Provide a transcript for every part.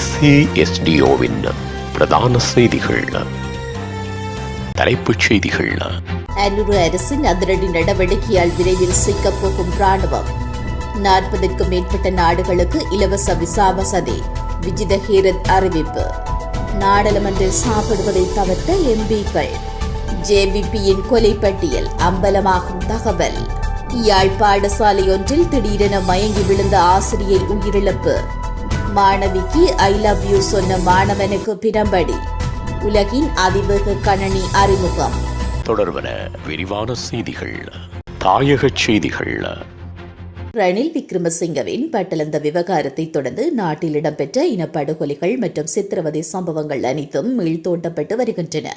SASDOவின் பிரதான செய்திகள். தலைப்புச் செய்திகள். அன்னூர் அரசின் அதிரடி நடவடிக்கையால் விரைவில் சிக்கப்போகும் ராணுவம். 40க்கும் மேற்பட்ட நாடுகளுக்கு இலவச விசா வசதி. விஜித ஹீரத் அறிவிப்பு. நாடாளுமன்றில் சாப்பிடுவதை தவிர்த்த எம்பிக்கள். JVPயின் கொலை பட்டியல் அம்பலமாகும் தகவல். யாழ் பாடசாலையொன்றில் திடீரென மயங்கி விழுந்த ஆசிரியை உயிரிழப்பு. மாணவிக்கு ஐ லவ் யூ சொன்ன மாணவனுக்கு பிரம்படி. உலகின் அதிவேக கணனி அறிமுகம். தொடர்வன விரிவான செய்திகள். தாயக செய்திகள். ரணில் விக்ரமசிங்கவின் பட்டலந்த விவகாரத்தை தொடர்ந்து நாட்டில் இடம்பெற்ற இனப்படுகொலைகள் மற்றும் சித்திரவதை சம்பவங்கள் அனைத்தும் மீள்தோண்டப்பட்டு வருகின்றன.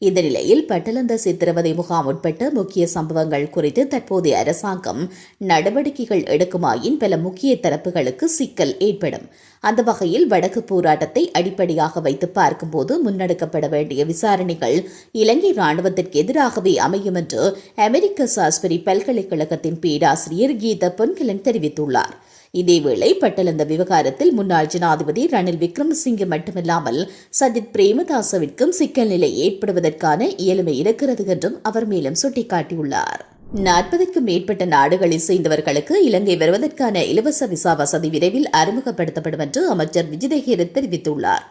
இந்த நிலையில் பட்டலந்த சித்திரவதை முகாம் உட்பட்ட முக்கிய சம்பவங்கள் குறித்து தற்போதைய அரசாங்கம் நடவடிக்கைகள் எடுக்குமாயின் பல முக்கிய தரப்புகளுக்கு சிக்கல் ஏற்படும். அந்த வகையில் வடக்கு போராட்டத்தை அடிப்படையாக வைத்து பார்க்கும்போது முன்னெடுக்கப்பட வேண்டிய விசாரணைகள் இலங்கை ராணுவத்திற்கு எதிராகவே அமையும் என்று அமெரிக்க சாஸ்பரி பல்கலைக்கழகத்தின் பேராசிரியர் கீதா பொன்கலன் தெரிவித்துள்ளார். இதேவேளை பட்டலந்த விவகாரத்தில் முன்னாள் ஜனாதிபதி ரணில் விக்ரமசிங்கே மட்டுமில்லாமல் சஜித் பிரேமதாசவிற்கும் சிக்கல் நிலை ஏற்படுவதற்கான இயலுமை இருக்கிறது என்றும் அவர் மேலும் சுட்டிக்காட்டியுள்ளார். 40க்கும் மேற்பட்ட நாடுகளைச் சேர்ந்தவர்களுக்கு இலங்கை வருவதற்கான இலவச விசா வசதி விரைவில் அறிமுகப்படுத்தப்படும் என்று அமைச்சர் விஜித ஹீரத் தெரிவித்துள்ளார்.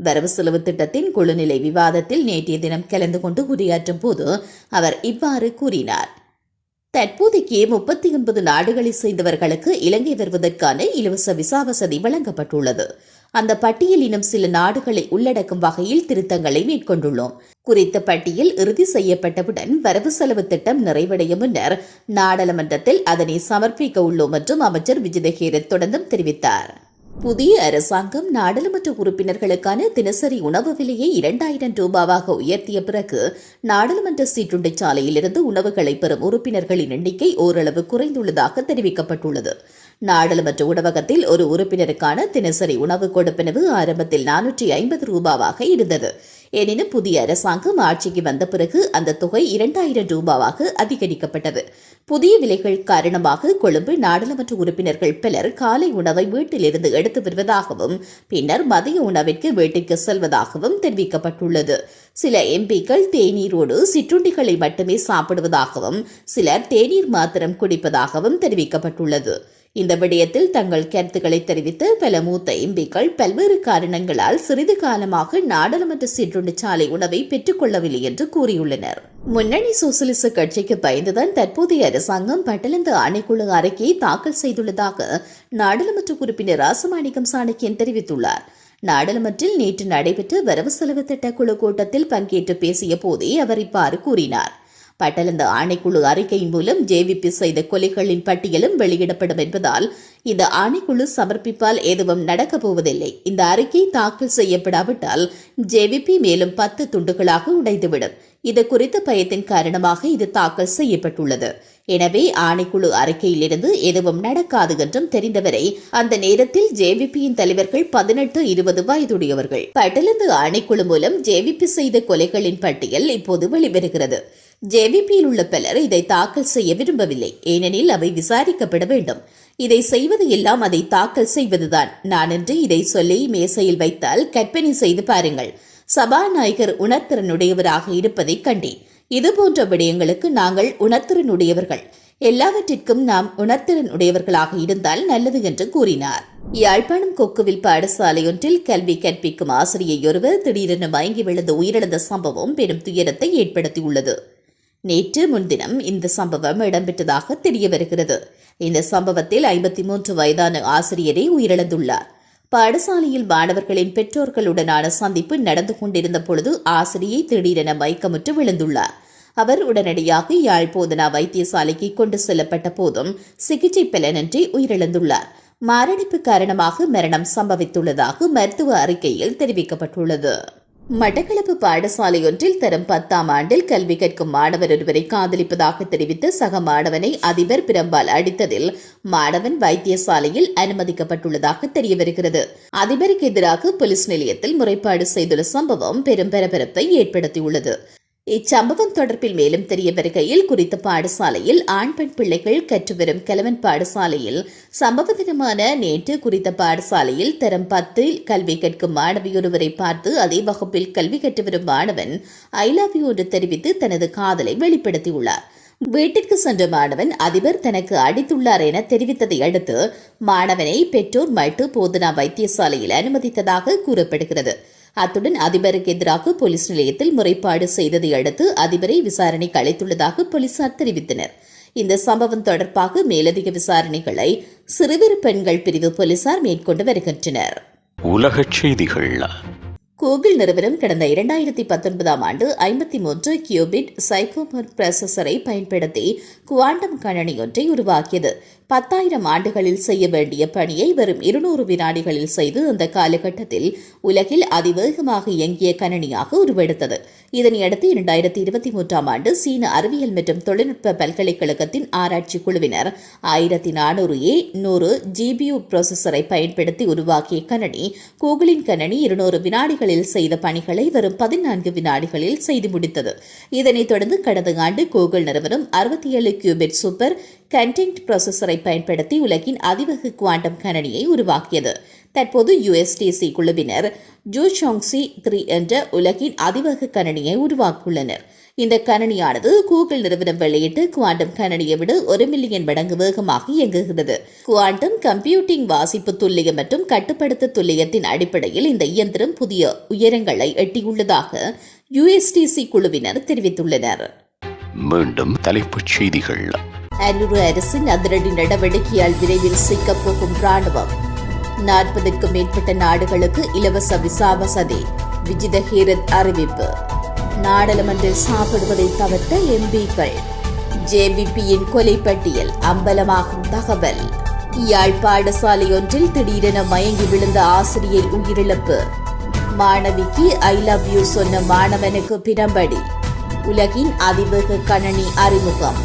வரவு செலவு திட்டத்தின் குழுநிலை விவாதத்தில் நேற்றைய தினம் கலந்து கொண்டு உரையாற்றும் போது அவர் இவ்வாறு கூறினார். தற்போதைக்கு 39 நாடுகளைச் சேர்ந்தவர்களுக்கு இலங்கை வருவதற்கான இலவச விசா வசதி வழங்கப்பட்டுள்ளது. அந்த பட்டியல் இன்னும் சில நாடுகளை உள்ளடக்கும் வகையில் திருத்தங்களை மேற்கொண்டுள்ளோம். குறித்த பட்டியல் இறுதி செய்யப்பட்டவுடன் வரவு செலவு திட்டம் நிறைவடையும் முன்னர் நாடாளுமன்றத்தில் அதனை சமர்ப்பிக்க உள்ளோம் என்றும் அமைச்சர் விஜித ஹீரத் தொடர்ந்தும் தெரிவித்தார். புதிய அரசாங்கம் நாடாளுமன்ற உறுப்பினர்களுக்கான தினசரி உணவு விலையை 2000 ரூபாவாக உயர்த்திய பிறகு நாடாளுமன்ற சீட்டுண்டை சாலையிலிருந்து உணவுகளை பெறும் உறுப்பினர்களின் எண்ணிக்கை ஓரளவு குறைந்துள்ளதாக தெரிவிக்கப்பட்டுள்ளது. நாடாளுமன்ற உணவகத்தில் ஒரு உறுப்பினருக்கான தினசரி உணவு கொடுப்பனவு ஆரம்பத்தில் 450 ரூபாவாக இருந்தது. எனினும் புதிய அரசாங்கம் ஆட்சிக்கு வந்த பிறகு அந்த தொகை 2000 ரூபாவாக அதிகரிக்கப்பட்டது. புதிய விலைகள் காரணமாக கொழும்பு நாடாளுமன்ற உறுப்பினர்கள் பலர் காலை உணவை வீட்டிலிருந்து எடுத்து வருவதாகவும் பின்னர் மதிய உணவிற்கு வீட்டிற்கு செல்வதாகவும் தெரிவிக்கப்பட்டுள்ளது. சில எம்பிக்கள் தேநீரோடு சிற்றுண்டிகளை மட்டுமே சாப்பிடுவதாகவும் சிலர் தேநீர் மாத்திரம் குடிப்பதாகவும் தெரிவிக்கப்பட்டுள்ளது. இந்த விடயத்தில் தங்கள் கருத்துக்களை தெரிவித்த பல மூத்த எம்பிக்கள் பல்வேறு காரணங்களால் சிறிது காலமாக நாடாளுமன்ற சிற்றுண்டி சாலை உணவை பெற்றுக் கொள்ளவில்லை என்று கூறியுள்ளனர். முன்னணி சோசலிச கட்சிக்கு பயந்துதான் தற்போதைய அரசாங்கம் பட்டலந்த ஆணைக்குழு அறிக்கையை தாக்கல் செய்துள்ளதாக நாடாளுமன்ற உறுப்பினர் ராசமாணிக்கம் சாணக்கியன் தெரிவித்துள்ளார். நாடாளுமன்றில் நேற்று நடைபெற்ற வரவு செலவு திட்ட குழு கூட்டத்தில் பங்கேற்று பேசிய போதே அவர் இவ்வாறு கூறினார். பட்டலந்த ஆணைக்குழு அறிக்கையின் மூலம் JVP செய்த கொலைகளின் பட்டியலும் வெளியிடப்படும் என்பதால் இந்த ஆணைக்குழு சமர்ப்பிப்பால் எதுவும் நடக்கப் போவதில்லை. இந்த அறிக்கை தாக்கல் செய்யப்படாவிட்டால் JVP மேலும் 10 துண்டுகளாக உடைந்துவிடும். இது குறித்த பயத்தின் காரணமாக இது தாக்கல் செய்யப்பட்டுள்ளது. எனவே ஆணைக்குழு அறிக்கையிலிருந்து எதுவும் நடக்காது என்றும் தெரிந்தவரை அந்த நேரத்தில் JVPயின் தலைவர்கள் 18-20 வயதுடையவர்கள். பட்டலந்து ஆணைக்குழு மூலம் JVP செய்த கொலைகளின் பட்டியல் இப்போது வெளிவருகிறது. JVPயில் உள்ள பலர் இதை தாக்கல் செய்ய விரும்பவில்லை. ஏனெனில் அவை விசாரிக்கப்பட வேண்டும். இதை செய்வது எல்லாம் அதை தாக்கல் செய்வதுதான். நான் என்று இதை சொல்லி மேசையில் வைத்தால் கற்பனை செய்து பாருங்கள். சபாநாயகர் உணர்திறனுடையவராக இருப்பதை கண்டேன். இதுபோன்ற விடயங்களுக்கு நாங்கள் உணர்திறனுடையவர்கள். எல்லாவற்றிற்கும் நாம் உணர்திறன் உடையவர்களாக இருந்தால் நல்லது என்று கூறினார். யாழ்ப்பாணம் கொக்குவில் பாடசாலையொன்றில் கல்வி கற்பிக்கும் ஆசிரியொருவர் திடீரென மயங்கி விழுந்து உயிரிழந்த சம்பவம் பெரும் துயரத்தை ஏற்படுத்தியுள்ளது. நேற்று முன்தினம் இந்த சம்பவம் இடம்பெற்றதாக தெரிய வருகிறது. இந்த சம்பவத்தில் 53 வயதான ஆசிரியரே உயிரிழந்துள்ளார். பாடசாலையில் மாணவர்களின் பெற்றோர்களுடனான சந்திப்பு நடந்து கொண்டிருந்த பொழுது ஆசிரியை திடீரென மயக்கமுற்று விழுந்துள்ளார். அவர் உடனடியாக யாழ் போதனா வைத்தியசாலைக்கு கொண்டு செல்லப்பட்ட போதும் சிகிச்சை பலனின்றி உயிரிழந்துள்ளார். மாரடைப்பு காரணமாக மரணம் சம்பவித்துள்ளதாக மருத்துவ அறிக்கையில் தெரிவிக்கப்பட்டுள்ளது. மட்டக்களப்பு பாடசாலையொன்றில் தரம் 10ஆம் ஆண்டில் கல்வி கற்கும் மாணவர் ஒருவரை காதலிப்பதாக தெரிவித்த சக மாணவனை அதிபர் பிரம்பால் அடித்ததில் மாணவன் வைத்தியசாலையில் அனுமதிக்கப்பட்டுள்ளதாக தெரியவருகிறது. அதிபருக்கு எதிராக போலீஸ் நிலையத்தில் முறைப்பாடு செய்துள்ள சம்பவம் பெரும் பரபரப்பை ஏற்படுத்தியுள்ளது. இச்சம்பவம் தொடர்பில் மேலும் தெரிய வருகையில் குறித்த பாடசாலையில் ஆண் பெண் பிள்ளைகள் கற்றுவரும் கலவன் பாடசாலையில் சம்பவ தினமான நேற்று குறித்த பாடசாலையில் தரம் 10 கல்வி கற்கும் மாணவியொருவரை பார்த்து அதே வகுப்பில் கல்வி கற்று வரும் மாணவன் ஐ லவ் யூ என்று தெரிவித்து தனது காதலை வெளிப்படுத்தியுள்ளார். வீட்டிற்கு சென்ற மாணவன் அதிபர் தனக்கு அடித்துள்ளார் என தெரிவித்ததை அடுத்து மாணவனை பெற்றோர் மட்டு போதனா வைத்தியசாலையில் அனுமதித்ததாக கூறப்படுகிறது. அத்துடன் அதிபருக்கு எதிராக போலீஸ் நிலையத்தில் முறைப்பாடு செய்ததை அடுத்து அதிபரை விசாரணைக்கு அழைத்துள்ளதாக போலீசார் தெரிவித்தனர். இந்த சம்பவம் தொடர்பாக மேலதிக விசாரணைகளை சிறுவர் பெண்கள் பிரிவு போலீசார் மேற்கொண்டு வருகின்றனர். உலகச் செய்திகள். கூகுள் நிறுவனம் கடந்த 2019 ஆண்டு 53 கியூபிட் சைக்கோமோர் ப்ராசஸரை பயன்படுத்தி குவாண்டம் கணனி ஒன்றை உருவாக்கியது. 10,000 ஆண்டுகளில் செய்ய வேண்டிய பணியை வெறும் 200 வினாடிகளில் செய்து அந்த காலகட்டத்தில் உலகில் அதிவேகமாக இயங்கிய கணனியாக உருவெடுத்தது. இதனையடுத்து 2023 ஆண்டு சீன அறிவியல் மற்றும் தொழில்நுட்ப பல்கலைக்கழகத்தின் ஆராய்ச்சி குழுவினர் 1400 GPU ப்ராசஸரை பயன்படுத்தி உருவாக்கிய கணனி கூகுளின் கணனி 200 வினாடிகளில் செய்த பணிகளை வெறும் 14 வினாடிகளில் செய்து முடித்தது. இதனைத் தொடர்ந்து கடந்த ஆண்டு கூகுள் நிறுவனம் 67 கியூபிட் சூப்பர் கண்டென்ட் ப்ராசஸரை பயன்படுத்தி உலகின் அதிவேக குவாண்டம் கணனியை உருவாக்கியது. தற்போது USTC குழுவினர் ஜூசாங்ஸி 3 என்ற உலகின் அதிவேக கணனியை உருவாக்கியுள்ளனர். இந்த கணனியானது கூகுள் நிறுவனம் வெளியிட்டு குவாண்டம் கணனியை விட 1 மில்லியன் மடங்கு வேகமாக இயங்குகிறது. குவாண்டம் கம்ப்யூட்டிங் வாசிப்பு துல்லியம் மற்றும் கட்டுப்படுத்த துல்லியத்தின் அடிப்படையில் இந்த இயந்திரம் புதிய உயரங்களை எட்டியுள்ளதாக USTC குழுவினர் தெரிவித்துள்ளனர். மீண்டும் தலைப்புச் செய்திகள். அன்னூறு அரசின் அதிரடி நடவடிக்கையால் விரைவில் சிக்கப்போகும் ராணுவம். 40க்கும் மேற்பட்ட நாடுகளுக்கு இலவச விசா வசதி. விஜித ஹீரத் அறிவிப்பு. நாடாளுமன்றில் சாப்பிடுவதை தவிர்த்த MPக்கள். JVPயின் கொலை பட்டியல் அம்பலமாகும் தகவல். யாழ் பாடசாலை ஒன்றில் திடீரென மயங்கி விழுந்த ஆசிரியை உயிரிழப்பு. மாணவிக்கு ஐ லவ் யூ சொன்ன மாணவனுக்கு பிரம்படி. உலகின் அதிவேக கணனி அறிமுகம்.